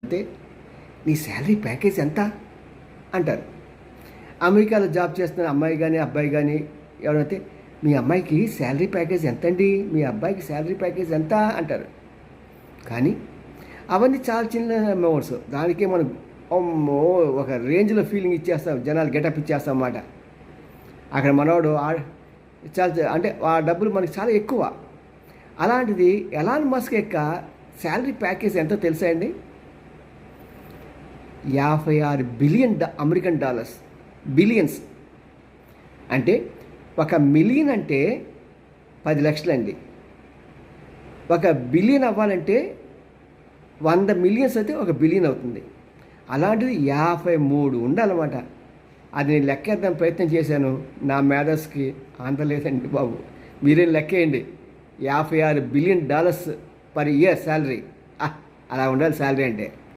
అయితే నీ salary package ఎంత అంటారు. అమెరికాలో జాబ్ చేస్తున్న అమ్మాయి కానీ అబ్బాయి కానీ ఎవరైతే మీ అమ్మాయికి శాలరీ ప్యాకేజ్ ఎంతండి, మీ అబ్బాయికి శాలరీ ప్యాకేజ్ ఎంత అంటారు. కానీ అవన్నీ చాలా చిన్న అమౌంట్స్. దానికే మనం అమ్మో ఒక రేంజ్లో ఫీలింగ్ ఇచ్చేస్తాం, జనాలు గెటప్ ఇచ్చేస్తాం అన్నమాట. అక్కడ మనవాడు చాలా అంటే ఆ డబ్బులు మనకి చాలా ఎక్కువ. అలాంటిది ఎలాన్ మస్క్ యొక్క శాలరీ ప్యాకేజ్ ఎంతో తెలుసా అండి? 56 బిలియన్ అమెరికన్ డాలర్స్. బిలియన్స్ అంటే 1 మిలియన్ అంటే 10 లక్షలండి. 1 బిలియన్ అవ్వాలంటే 100 మిలియన్స్ అయితే 1 బిలియన్ అవుతుంది. అలాంటిది 53 ఉండాలన్నమాట. అది నేను లెక్కేద్దాం ప్రయత్నం చేశాను, నా మేధస్కి అందలేదండి బాబు. మీరేం లెక్కేయండి. 56 billion dollars per year salary. అలా ఉండాలి శాలరీ అంటే.